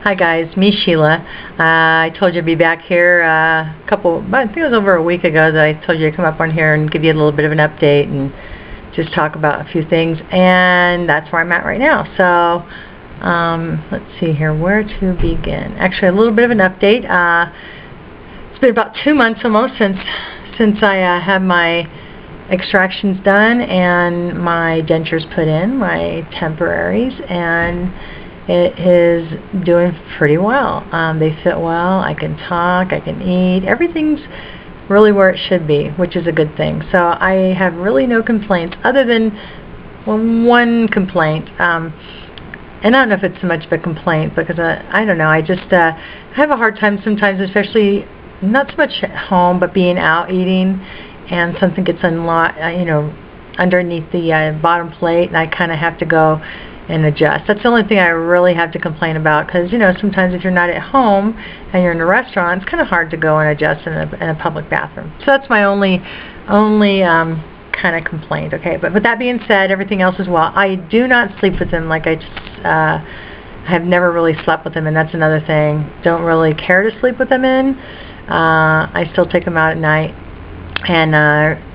Hi guys, me Sheila. I told you I'd be back here I think it was over a week ago that I told you to come up on here and give you a little bit of an update and just talk about a few things, and that's where I'm at right now. So let's see here, where to begin. Actually, a little bit of an update. It's been about 2 months almost since I had my extractions done and my dentures put in, my temporaries, and it is doing pretty well. They fit well. I can talk, I can eat. Everything's really where it should be, which is a good thing. So I have really no complaints other than one complaint. And I don't know if it's so much of a complaint because I don't know. I just have a hard time sometimes, especially not so much at home, but being out eating, and something gets unlocked, underneath the bottom plate, and I kind of have to go and adjust. That's the only thing I really have to complain about, because sometimes if you're not at home and you're in a restaurant, it's kind of hard to go and adjust in a public bathroom. So that's my only kind of complaint. Okay, but with that being said, everything else is well. I do not sleep with them. Like I have never really slept with them, and that's another thing. Don't really care to sleep with them in. I still take them out at night and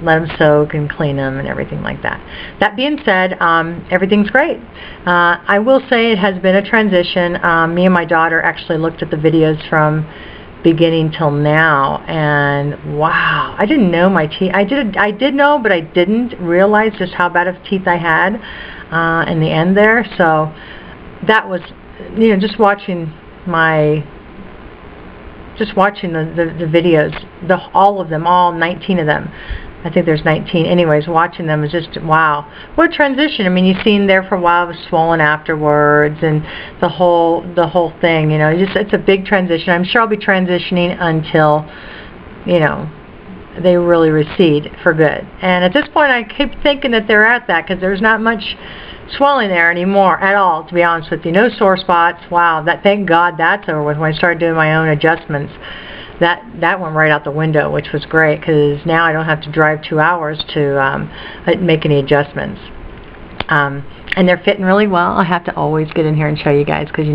let them soak and clean them and everything like that. That being said, everything's great. I will say it has been a transition. Me and my daughter actually looked at the videos from beginning till now, and wow, I didn't know my teeth. I did know, but I didn't realize just how bad of teeth I had in the end there. So that was, just watching the videos, all of them, all 19 of them. I think there's 19. Anyways, watching them is just, wow. What a transition. I mean, you seen there for a while, it was swollen afterwards, and the whole thing, it's a big transition. I'm sure I'll be transitioning until, they really recede for good. And at this point, I keep thinking that they're at that, because there's not much swelling there anymore at all, to be honest with you. No sore spots. Wow, thank God that's over with. When I started doing my own adjustments, that went right out the window, which was great, because now I don't have to drive 2 hours to make any adjustments. And they're fitting really well. I have to always get in here and show you guys, because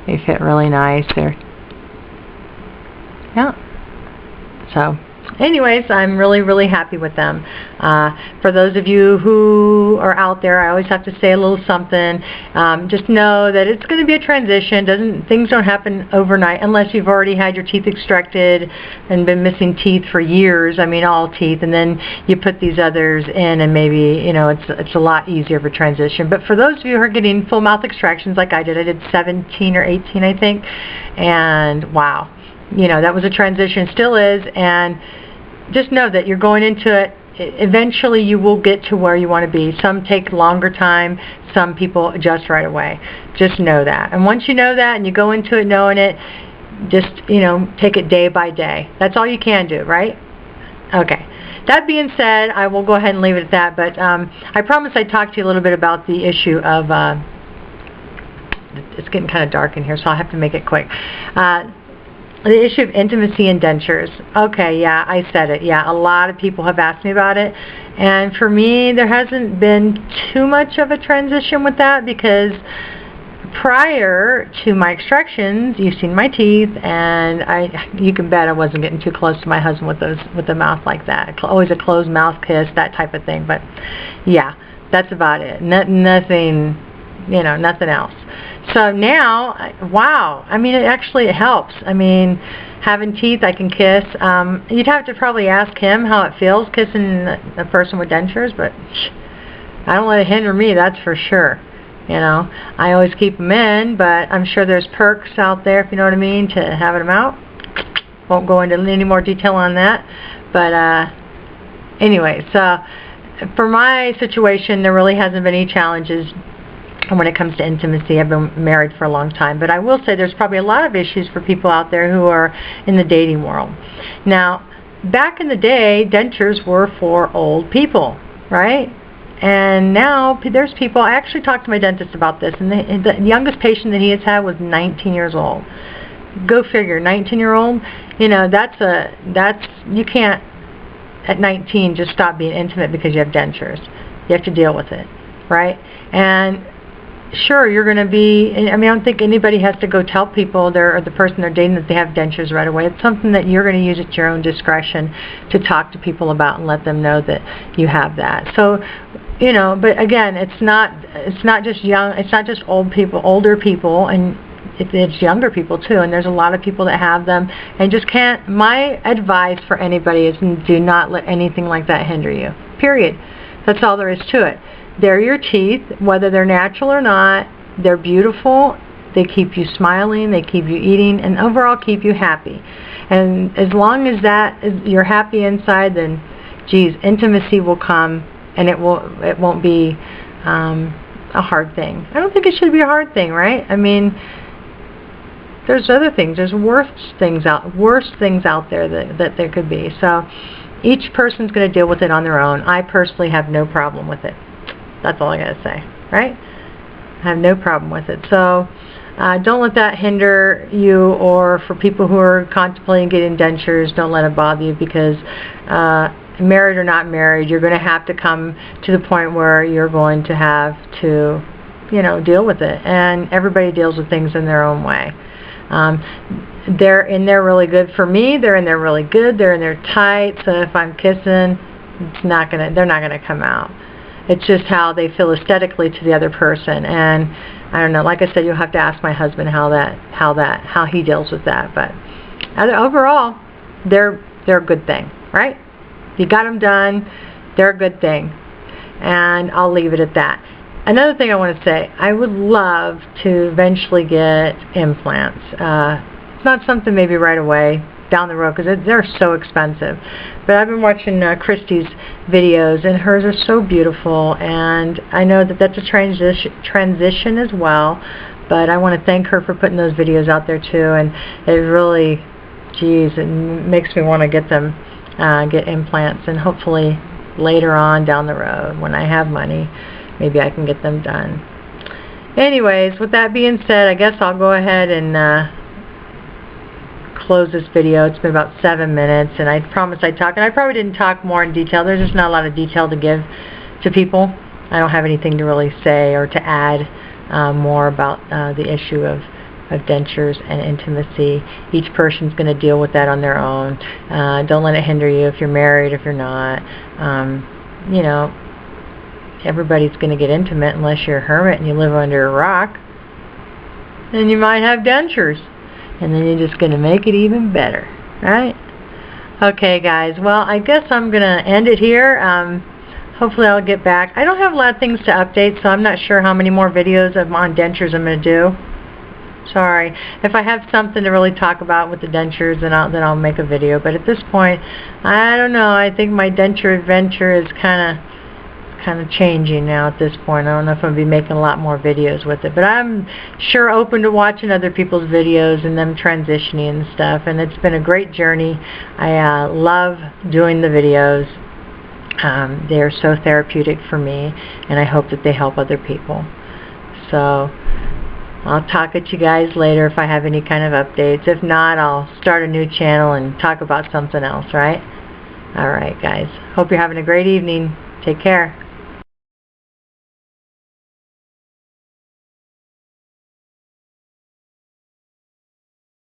they fit really nice. So anyways, I'm really, really happy with them. For those of you who are out there, I always have to say a little something. Just know that it's going to be a transition. Things don't happen overnight unless you've already had your teeth extracted and been missing teeth for years. I mean, all teeth, and then you put these others in, and maybe it's a lot easier of a transition. But for those of you who are getting full mouth extractions like I did 17 or 18, I think, and wow. That was a transition, still is, and just know that you're going into it. Eventually you will get to where you want to be. Some take longer time, some people adjust right away. Just know that. And once you know that and you go into it knowing it, just, take it day by day. That's all you can do, right? Okay. That being said, I will go ahead and leave it at that, but I promise I'd talk to you a little bit about the issue of, it's getting kind of dark in here, so I'll have to make it quick. The issue of intimacy and dentures. Okay, yeah, I said it. Yeah, a lot of people have asked me about it. And for me, there hasn't been too much of a transition with that, because prior to my extractions, you've seen my teeth, and you can bet I wasn't getting too close to my husband with the mouth like that. Always a closed mouth kiss, that type of thing. But yeah, that's about it. Nothing, nothing else. So now, wow, I mean, it helps. I mean, having teeth, I can kiss. You'd have to probably ask him how it feels kissing a person with dentures, but I don't let it hinder me, that's for sure. I always keep them in, but I'm sure there's perks out there, if you know what I mean, to having them out. Won't go into any more detail on that. But anyway, so for my situation, there really hasn't been any challenges when it comes to intimacy. I've been married for a long time, but I will say there's probably a lot of issues for people out there who are in the dating world. Now, back in the day, dentures were for old people, right? And now there's people, I actually talked to my dentist about this, and the youngest patient that he has had was 19 years old. Go figure, 19-year-old, you can't at 19 just stop being intimate because you have dentures. You have to deal with it, right? And sure, you're going to be, I mean, I don't think anybody has to go tell people or the person they're dating that they have dentures right away. It's something that you're going to use at your own discretion to talk to people about and let them know that you have that. So, you know, but again, it's not just older people, and it's younger people too, and there's a lot of people that have them and just can't. My advice for anybody is do not let anything like that hinder you, period. That's all there is to it. They're your teeth, whether they're natural or not. They're beautiful. They keep you smiling, they keep you eating, and overall keep you happy. And as long as you're happy inside, then geez, intimacy will come, and it won't be a hard thing. I don't think it should be a hard thing, right? I mean, there's other things. There's worse things out there that there could be. So each person's going to deal with it on their own. I personally have no problem with it. That's all I got to say, right? I have no problem with it. So don't let that hinder you, or for people who are contemplating getting dentures, don't let it bother you, because married or not married, you're going to have to come to the point where you're going to have to, you know, deal with it. And everybody deals with things in their own way. They're in there really good for me. They're in there really good. They're in there tight. So if I'm kissing, they're not gonna come out. It's just how they feel aesthetically to the other person. And I don't know. Like I said, you'll have to ask my husband how he deals with that. But overall, they're a good thing, right? You got them done. They're a good thing. And I'll leave it at that. Another thing I want to say, I would love to eventually get implants. It's not something maybe right away, down the road, because they're so expensive. But I've been watching Christy's videos, and hers are so beautiful, and I know that that's a transition as well. But I want to thank her for putting those videos out there too, and it really, geez, it makes me want to get implants, and hopefully later on down the road when I have money, maybe I can get them done. Anyways, with that being said, I guess I'll go ahead and close this video. It's been about 7 minutes, and I promised I'd talk, and I probably didn't talk more in detail. There's just not a lot of detail to give to people. I don't have anything to really say or to add more about the issue of dentures and intimacy. Each person's going to deal with that on their own. Don't let it hinder you if you're married, if you're not. You know, everybody's going to get intimate unless you're a hermit and you live under a rock. Then you might have dentures. And then you're just going to make it even better, right? Okay, guys. Well, I guess I'm going to end it here. Hopefully I'll get back. I don't have a lot of things to update, so I'm not sure how many more videos on dentures I'm going to do. Sorry. If I have something to really talk about with the dentures, then I'll make a video. But at this point, I don't know. I think my denture adventure is kind of changing now at this point. I don't know if I'm going to be making a lot more videos with it, but I'm sure open to watching other people's videos and them transitioning and stuff, and it's been a great journey. I love doing the videos. They're so therapeutic for me, and I hope that they help other people. So I'll talk at you guys later if I have any kind of updates. If not, I'll start a new channel and talk about something else, right? Alright, guys. Hope you're having a great evening. Take care.